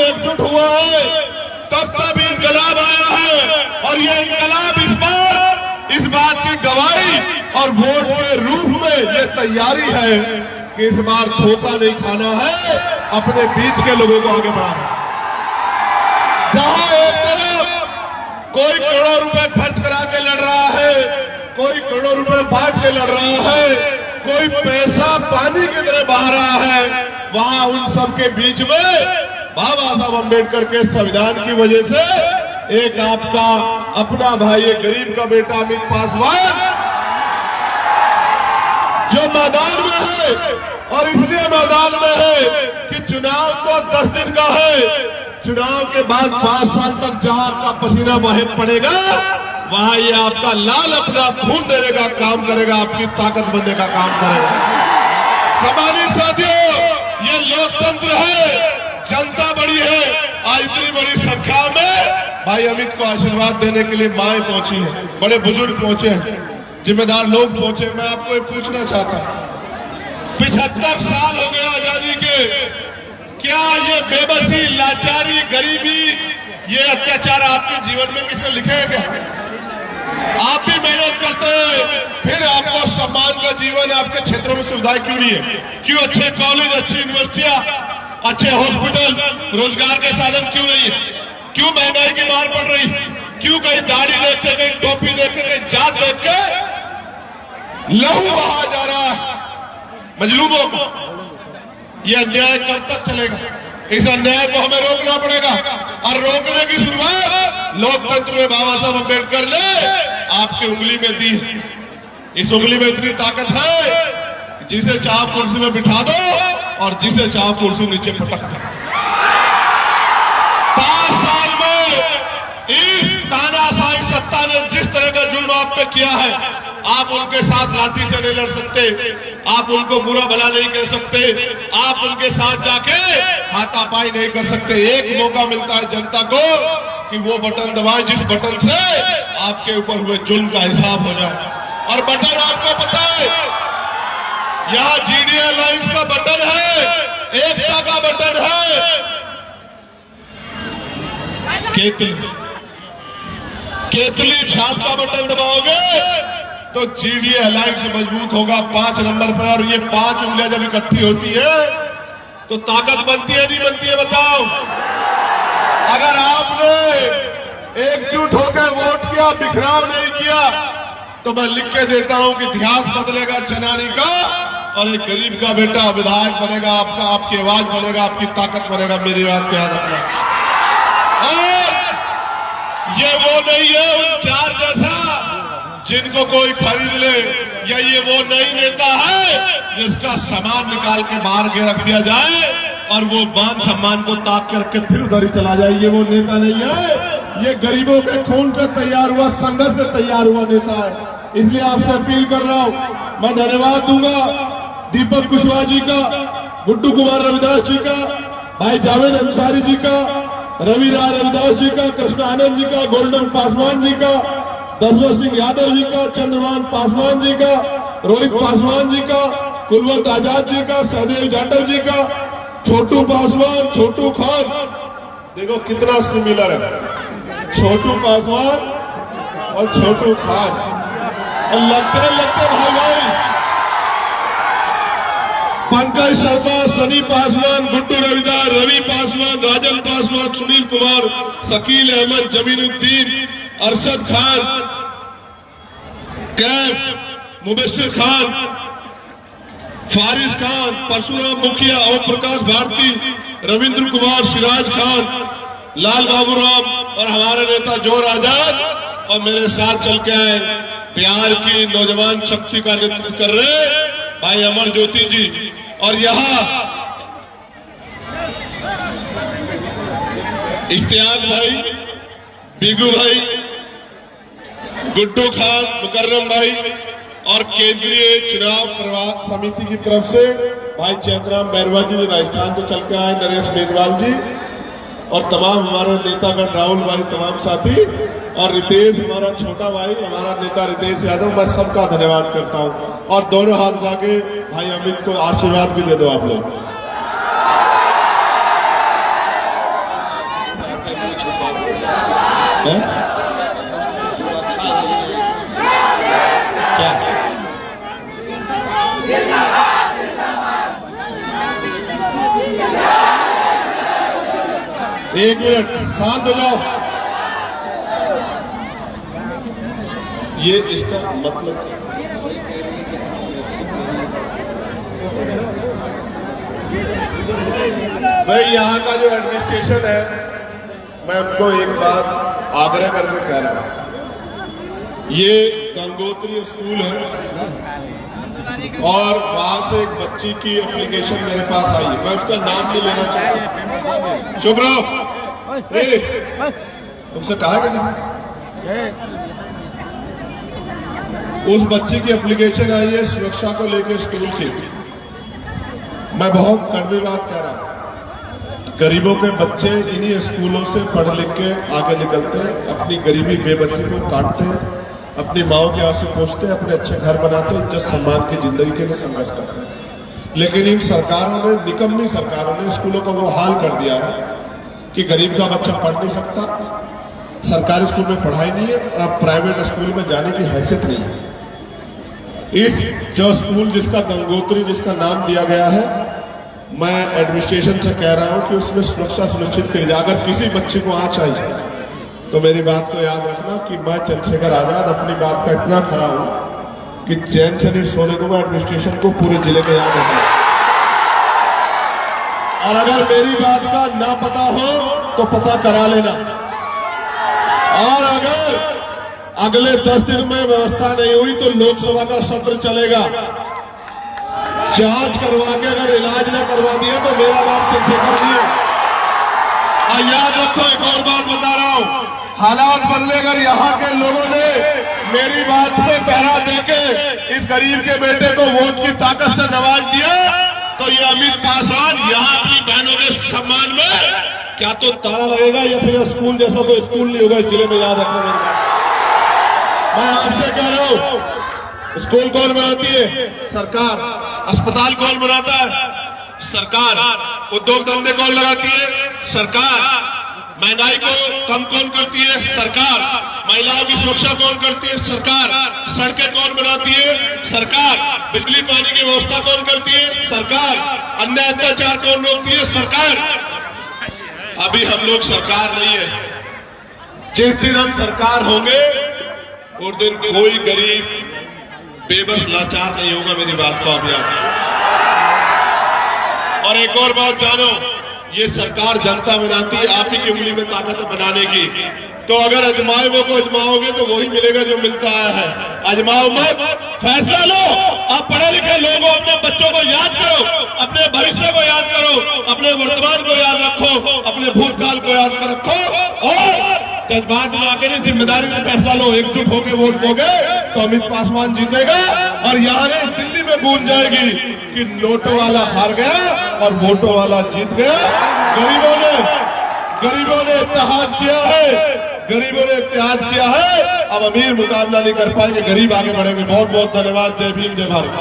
एकजुट हुआ है तब तब इनकलाब आया है। और ये इनकलाब इस बात की गवाही और वोट के रूप में ये तैयारी है कि इस बार धोखा नहीं खाना है, अपने बीच के लोगों को आगे बढ़ाना। जहां एक तरफ कोई करोड़ों रुपए खर्च करा के लड़ रहा है, कोई करोड़ों रुपए बांट के लड़ रहा है, कोई पैसा पानी की तरह बहा रहा है, वहां उन सब के बीच में बाबा साहब अम्बेडकर के संविधान की वजह से एक आपका अपना भाई, एक गरीब का बेटा अमित पासवान जो मैदान में है, और इसलिए मैदान में है कि चुनाव तो 10 दिन का है। चुनाव के बाद 5 साल तक जहां आपका पसीना बहे पड़ेगा, वहां ये आपका लाल अपना खून देने का काम करेगा, आपकी ताकत बनने का काम करेगा। सम्मानित साथियों, ये लोकतंत्र है, जनता बड़ी है। आज इतनी बड़ी संख्या में भाई अमित को आशीर्वाद देने के लिए माएं पहुंची है, बड़े बुजुर्ग पहुंचे हैं, जिम्मेदार लोग पहुंचे। मैं आपको ये पूछना चाहता हूं, 75 साल हो गए आजादी के, क्या ये बेबसी, लाचारी, गरीबी, ये अत्याचार आपके जीवन में किसने लिखे हैं क्या? आप भी मेहनत करते हैं, फिर आपको सम्मान का जीवन, आपके क्षेत्रों में सुविधाएं क्यों नहीं है? क्यों अच्छे कॉलेज, अच्छी यूनिवर्सिटियां, अच्छे हॉस्पिटल, रोजगार के साधन क्यों नहीं है? क्यों महंगाई की मार पड़ रही? क्यों कहीं दाढ़ी देख के, कहीं टोपी देख के, कहीं जात देख के लहू बहा जा रहा है मजलूमों को? यह अन्याय कब तक चलेगा? इस अन्याय को हमें रोकना पड़ेगा, और रोकने की शुरुआत लोकतंत्र में बाबा साहब अम्बेडकर ने आपकी उंगली में दी है। इस उंगली में इतनी ताकत है, जिसे चाहो कुर्सी में बिठा दो और जिसे चाहो कुर्सी नीचे पटक दो। 5 साल में इस तानाशाही सत्ता ने जिस तरह का जुल्म आप पे किया है, आप उनके साथ लाठी से नहीं लड़ सकते, आप उनको बुरा भला नहीं कह सकते, आप उनके साथ जाके हाथापाई नहीं कर सकते। एक मौका मिलता है जनता को कि वो बटन दबाए जिस बटन से आपके ऊपर हुए जुल्म का हिसाब हो जाए। और बटन आपको पता है, यहाँ जीडी अलायंस का बटन है, एकता का बटन है, केतली छाप का बटन दबाओगे तो जीडी अलायंस मजबूत होगा 5 नंबर पर। और ये 5 उंगलियां जब इकट्ठी होती है तो ताकत बनती है, नहीं बनती है? बताओ। अगर आपने एकजुट होकर वोट किया, बिखराव नहीं किया, तो मैं लिख के देता हूं कि इतिहास बदलेगा चनानी का, और एक गरीब का बेटा विधायक बनेगा आपका, आपकी आवाज बनेगा, आपकी ताकत बनेगा। मेरी बात को याद रखना। और ये वो नहीं है उन 4 जैसा जिनको कोई खरीद ले, या ये वो नहीं नेता है जिसका सामान निकाल के बाहर के रख दिया जाए और वो मान सम्मान को ताक के रख के फिर उधर ही चला जाए। ये वो नेता नहीं है, ये गरीबों के खून से तैयार हुआ, संघर्ष से तैयार हुआ नेता है। इसलिए आपसे अपील कर रहा हूं, मैं धन्यवाद दूंगा दीपक कुशवाहा जी का, गुड्डू कुमार रविदास जी का, भाई जावेद अंसारी जी का, रवि राय रविदास जी का, कृष्ण आनंद जी का, गोल्डन पासवान जी का, दशरथ सिंह यादव जी का, चंद्रमान पासवान जी का, रोहित पासवान जी का, कुलवंत आजाद जी का, सहदेव जाटव जी का, छोटू पासवान, छोटू खान, देखो कितना सिमिलर है, छोटू पासवान और छोटू खान, और लगते भाई भाई, पंकज शर्मा, सनी पासवान, गुड्डू रविदास, रवि पासवान, राजन पासवान, सुनील कुमार, शकील अहमद, जमीनुद्दीन, अरशद खान, कैफ, मुबशिर खान, फारिस खान, परशुराम मुखिया, ओम प्रकाश भारती, रविंद्र कुमार, सिराज खान, लाल बाबूराम, और हमारे नेता जोर आजाद, और मेरे साथ चल के आए बिहार की नौजवान शक्ति का नेतृत्व कर रहे भाई अमर ज्योति जी, और यहाँ इश्तियाक भाई, बीगू भाई, गुड्डू खान, मुकर्रम भाई, और केंद्रीय चुनाव प्रबंधन समिति की तरफ से भाई चैतराम बैरवा जी राजस्थान से चल के आए, नरेश मेघवाल जी, और तमाम हमारे नेतागण, राहुल भाई, तमाम साथी, और रितेश हमारा छोटा भाई, हमारा नेता रितेश यादव, मैं सबका धन्यवाद करता हूं। और दोनों हाथ उठा के भाई अमित को आशीर्वाद भी दे दो आप लोग। है? क्या एक मिनट शांत हो जाओ। ये इसका मतलब भाई यहाँ का जो एडमिनिस्ट्रेशन है, मैं उनको एक बात आग्रह करके कह रहा हूं। ये गंगोत्री स्कूल है और वहां से एक बच्ची की एप्लीकेशन मेरे पास आई है। मैं उसका नाम नहीं लेना चाहता। चुप रहो। तुमसे कहा कि उस बच्ची की एप्लीकेशन आई है सुरक्षा को लेकर स्कूल की। मैं बहुत कड़वी बात कह रहा हूं। गरीबों के बच्चे इन्हीं स्कूलों से पढ़ लिख के आगे निकलते हैं, अपनी गरीबी बेबसी को काटते हैं, अपनी माओ के आंसू पोंछते हैं, अपने अच्छे घर बनाते हैं, इज्जत सम्मान की जिंदगी के लिए संघर्ष करते हैं। लेकिन इन सरकारों ने, निकम्मी सरकारों ने स्कूलों का वो हाल कर दिया है कि गरीब का बच्चा पढ़ नहीं सकता, सरकारी स्कूल में पढ़ाई नहीं है और अब प्राइवेट स्कूल में जाने की हैसियत नहीं है। इस जो स्कूल जिसका गंगोत्री जिसका नाम दिया गया है, मैं एडमिनिस्ट्रेशन से कह रहा हूं कि उसमें सुरक्षा सुनिश्चित करी जाए। अगर किसी बच्चे को आंच आई तो मेरी बात को याद रखना कि मैं चंद्रशेखर आजाद अपनी बात का इतना खरा हूं कि चैन से नहीं सोने दूंगा एडमिनिस्ट्रेशन को पूरे जिले में याद रखना। और अगर मेरी बात का ना पता हो तो पता करा लेना। और अगर अगले 10 दिन में व्यवस्था नहीं हुई तो लोकसभा का सत्र चलेगा। जांच करवा के अगर इलाज ना करवा दिया तो मेरा नाम चंद्रशेखर नहीं है। और याद रखो, एक और बात बता रहा हूं, हालात बदले। अगर यहाँ के लोगों ने मेरी बात पे पहरा देके इस गरीब के बेटे को वोट की ताकत से नवाज दिया तो ये अमित पासवान यहाँ अपनी बहनों के सम्मान में क्या तो ताला लगेगा या फिर स्कूल जैसा कोई स्कूल नहीं होगा इस जिले में। याद रखना। मैं आपसे कह रहा हूं, स्कूल कौन बनाती है? सरकार। अस्पताल कौन बनाता है? सरकार। उद्योग धंधे कौन लगाती है? सरकार। महंगाई को कम कौन करती है? सरकार। महिलाओं की सुरक्षा कौन करती है? सरकार। सड़कें कौन बनाती है? सरकार। बिजली पानी की व्यवस्था कौन करती है? सरकार। अन्य अत्याचार कौन रोकती है? सरकार। अभी हम लोग सरकार नहीं है। जिस दिन हम सरकार होंगे उस दिन कोई गरीब बेबस लाचार नहीं होगा। मेरी बात को आप याद। और एक और बात जानो, ये सरकार जनता बनाती है, आप ही की उंगली में ताकत है बनाने की। तो अगर अजमाए वो को अजमाओगे तो वही मिलेगा जो मिलता आया है। अजमाओ मत, फैसला लो। आप पढ़े लिखे लोग हो, अपने बच्चों को याद करो, अपने भविष्य को याद करो, अपने वर्तमान को याद रखो, अपने भूतकाल को याद कर रखो और जज्बात में आके नहीं, जिम्मेदारी से फैसला लो। एकजुट होकर वोट दोगे तो अमित पासवान जीतेगा और यहाँ नहीं दिल्ली में गूंज जाएगी कि नोटों वाला हार गया और वोटों वाला जीत गया। गरीबों ने इत्तेहाद किया है, गरीबों ने इत्तेहाद किया है। अब अमीर मुकाबला नहीं कर पाएंगे, गरीब आगे बढ़ेंगे। बहुत बहुत धन्यवाद। जय भीम, जय भारत।